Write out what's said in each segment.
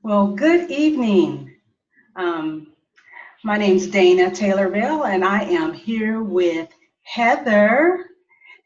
Well, good evening. Um, my name's Dana Taylor Bell, and I am here with Heather.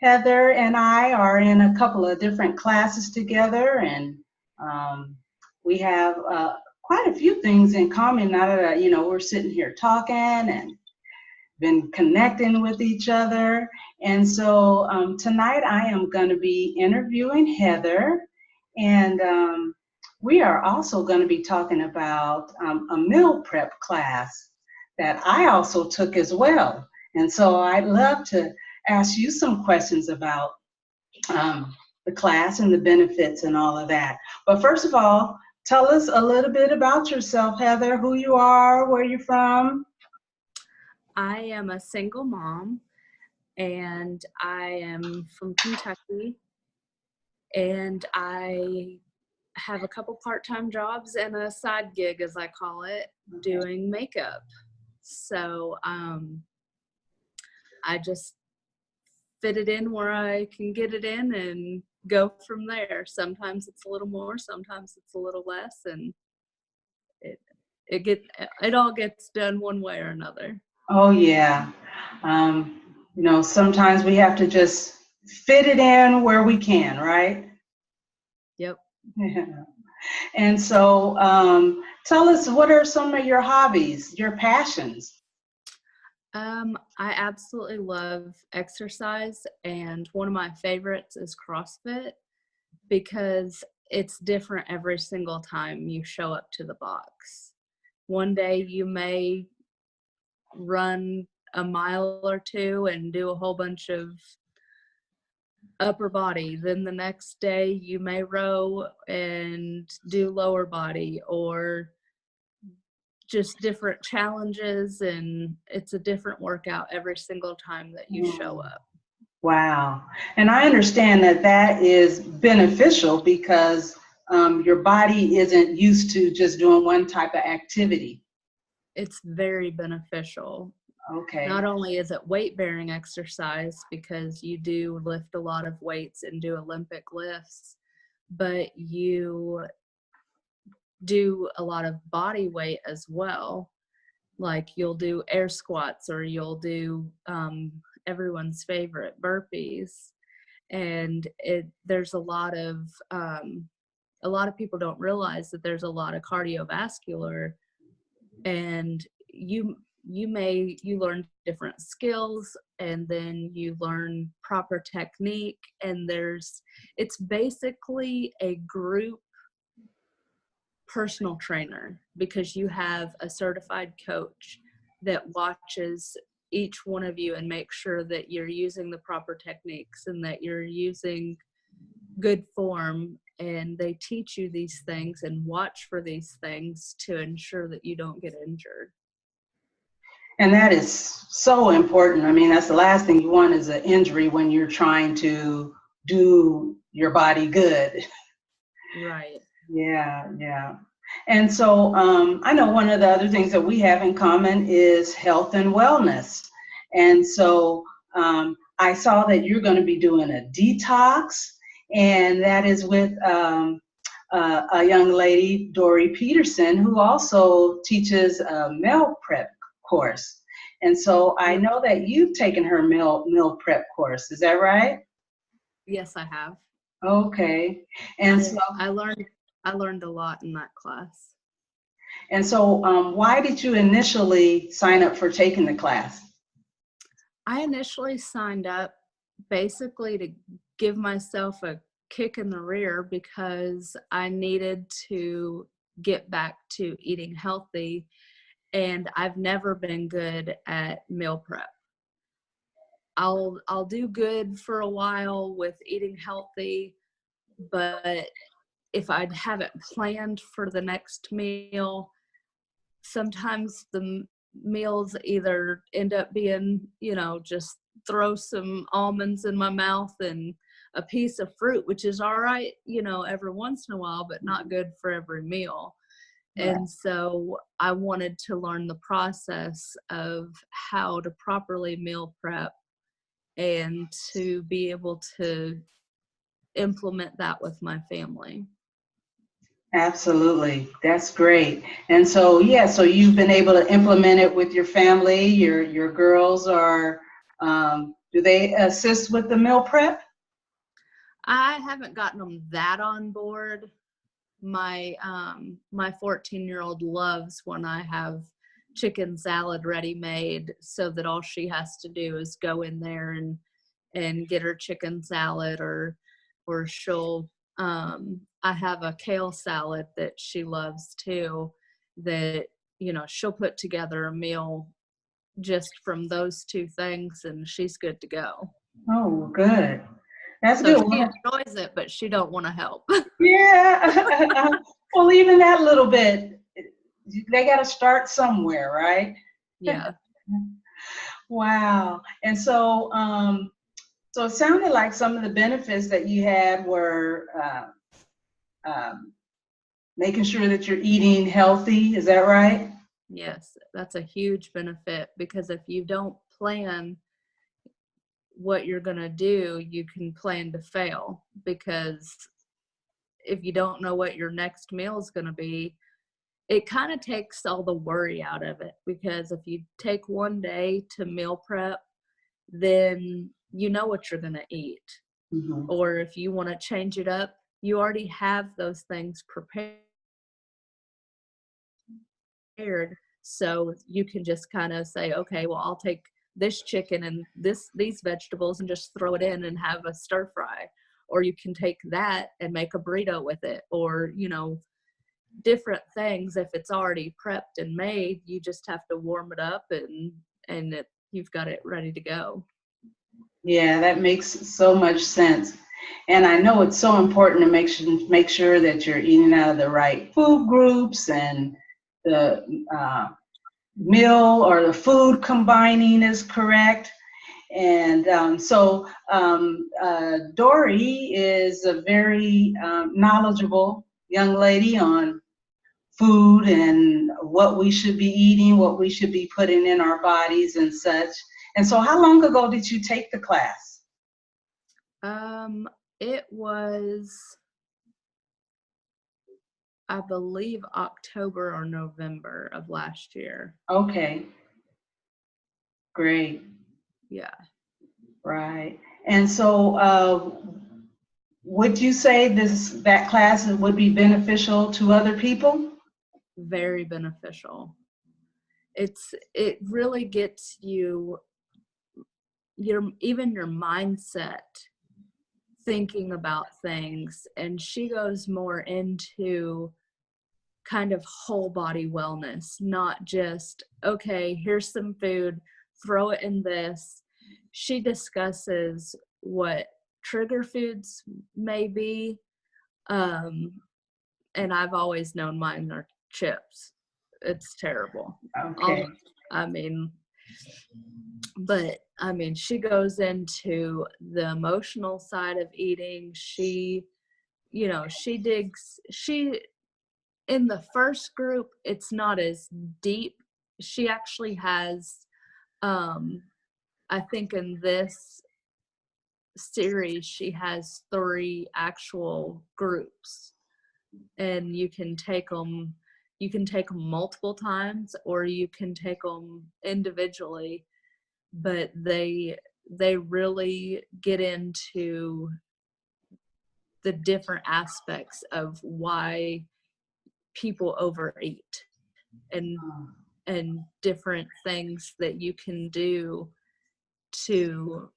Heather and I are in a couple of different classes together, and um, we have quite a few things in common. Now that we're sitting here talking and been connecting with each other. And so tonight I am going to be interviewing Heather, and we are also going to be talking about a meal prep class that I also took as well. And so I'd love to ask you some questions about the class and the benefits and all of that. But first of all, tell us a little bit about yourself, Heather, who you are, where you're from. I am a single mom, and I am from Kentucky, and I have a couple part-time jobs and a side gig, as I call it, doing makeup. So I just fit it in where I can get it in and go from there. Sometimes it's a little more, sometimes it's a little less, and it it all gets done one way or another. Oh, yeah. Sometimes we have to just fit it in where we can, right? Yep. Yeah. And so tell us, what are some of your hobbies, your passions? I absolutely love exercise, and one of my favorites is CrossFit because it's different every single time you show up to the box. One day you may run a mile or two and do a whole bunch of upper body. Then the next day you may row and do lower body, or just different challenges, and it's a different workout every single time that you show Mm, up. wow. And I understand that that is beneficial because your body isn't used to just doing one type of activity. It's very beneficial. Okay. Not only is it weight bearing exercise because you do lift a lot of weights and do Olympic lifts, but you do a lot of body weight as well. Like you'll do air squats, or you'll do everyone's favorite burpees. And there's a lot of people don't realize that there's a lot of cardiovascular, and you learn different skills, and then you learn proper technique, and it's basically a group personal trainer because you have a certified coach that watches each one of you and makes sure that you're using the proper techniques and that you're using good form, and they teach you these things and watch for these things to ensure that you don't get injured. And that is so important. I mean, that's the last thing you want is an injury when you're trying to do your body good. Right. Yeah, yeah. And so I know one of the other things that we have in common is health and wellness. And so I saw that you're going to be doing a detox, and that is with a young lady, Dory Peterson, who also teaches a meal prep course. And so I Yep. know that you've taken her meal prep course. Is that right? Yes, I have. Okay. And so I learned a lot in that class. why did you initially sign up for taking the class? I initially signed up basically to give myself a kick in the rear because I needed to get back to eating healthy, and I've never been good at meal prep. I'll do good for a while with eating healthy, but if I haven't planned for the next meal, sometimes the meals either end up being, just throw some almonds in my mouth and a piece of fruit, which is all right, every once in a while, but not good for every meal. Right. And so I wanted to learn the process of how to properly meal prep and to be able to implement that with my family. Absolutely. That's great. And so, yeah, so you've been able to implement it with your family. Your girls are, do they assist with the meal prep? I haven't gotten them that on board. My 14-year-old loves when I have chicken salad ready made, so that all she has to do is go in there and get her chicken salad, or she'll I have a kale salad that she loves too, that she'll put together a meal just from those two things, and she's good to go. Oh, good. That's So good. she Well, enjoys it, but she don't want to help. yeah. Well, even that little bit, they got to start somewhere, right? Yeah. Wow. And so, so it sounded like some of the benefits that you had were um, making sure that you're eating healthy. Is that right? Yes, that's a huge benefit, because if you don't plan what you're going to do, you can plan to fail, because if you don't know what your next meal is going to be, it kind of takes all the worry out of it, because if you take one day to meal prep, then you know what you're going to eat. Mm-hmm. Or if you want to change it up, you already have those things prepared, so you can just kind of say, okay, well, I'll take this chicken and these vegetables and just throw it in and have a stir fry. Or you can take that and make a burrito with it, or different things. If it's already prepped and made, you just have to warm it up, and you've got it ready to go. Yeah, that makes so much sense. And I know it's so important to make sure that you're eating out of the right food groups, and the meal or the food combining is correct. And Dory is a very knowledgeable young lady on food and what we should be eating, what we should be putting in our bodies and such. And so, how long ago did you take the class? Um, it was, I believe, October or November of last year. Okay, great, Yeah, right. And so, would you say that class would be beneficial to other people? very beneficial. It really gets your mindset thinking about things, and she goes more into kind of whole body wellness, not just, okay, here's some food, throw it in this. She discusses what trigger foods may be, um, and I've always known mine are chips. It's terrible. Okay. I mean, but I mean, she goes into the emotional side of eating. She digs, in the first group, it's not as deep. She actually has, I think in this series, she has 3 actual groups, and you can take them multiple times, or you can take them individually, but they really get into the different aspects of why people overeat, and different things that you can do to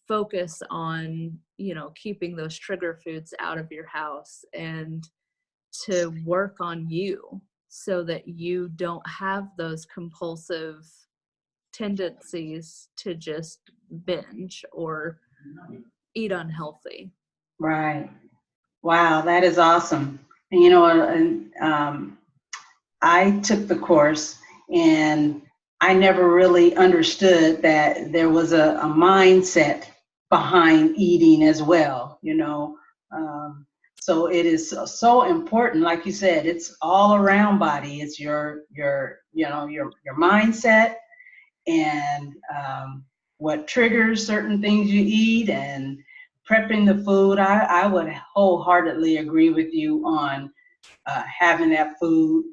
focus on keeping those trigger foods out of your house, and to work on you so that you don't have those compulsive tendencies to just binge or eat unhealthy. Right. Wow, that is awesome. And I took the course, and I never really understood that there was a mindset behind eating as well, you know. So it is so important, like you said, it's all around body. It's your mindset, and what triggers certain things you eat, and prepping the food. I would wholeheartedly agree with you on having that food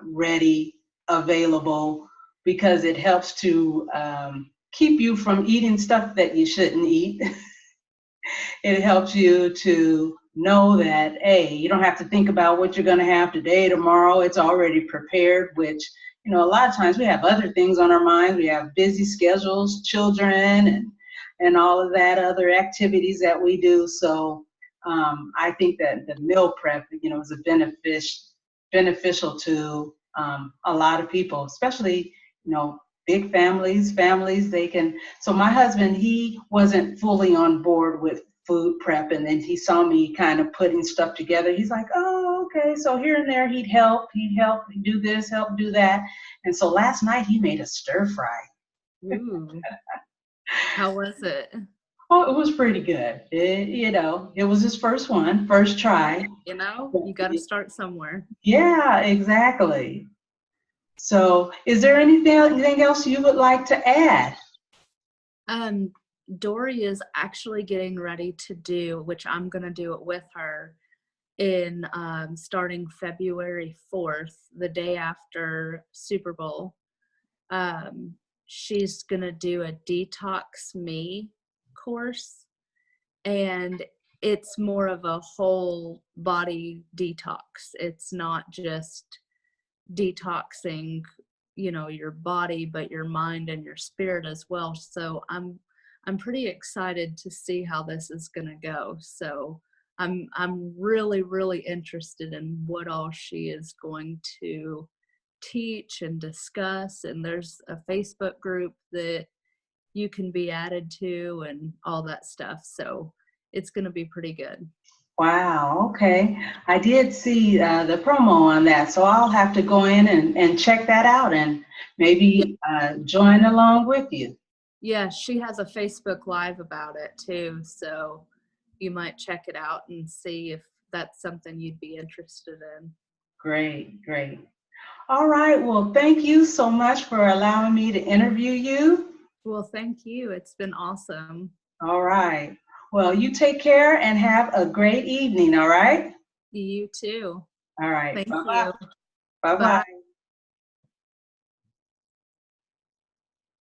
ready, available, because it helps to keep you from eating stuff that you shouldn't eat. It helps you to know that, hey, you don't have to think about what you're going to have today, tomorrow. It's already prepared, which, a lot of times we have other things on our minds. We have busy schedules, children, and all of that other activities that we do. So I think that the meal prep, is beneficial to a lot of people, especially, big families, they can. So my husband, he wasn't fully on board with food prep, and then he saw me kind of putting stuff together. He's like, oh, okay. So here and there he'd help do this, help do that. And so last night he made a stir fry. Ooh. How was it? Oh, it was pretty good. It was his first try. You got to start somewhere. Yeah, exactly. So is there anything else you would like to add? Dory is actually getting ready to do, which I'm going to do it with her, in starting February 4th, the day after Super Bowl. She's going to do a Detox Me course, and it's more of a whole body detox. It's not just detoxing, your body, but your mind and your spirit as well. So I'm pretty excited to see how this is going to go. So I'm really, really interested in what all she is going to teach and discuss. And there's a Facebook group that you can be added to and all that stuff. So it's going to be pretty good. Wow, okay. I did see the promo on that, so I'll have to go in and check that out and maybe join along with you. Yeah, she has a Facebook Live about it too, so you might check it out and see if that's something you'd be interested in. Great, great. All right, well, thank you so much for allowing me to interview you. Well, thank you. It's been awesome. All right. Well, you take care and have a great evening, all right? You too. All right. Thank Bye-bye. you. Bye-bye. Bye.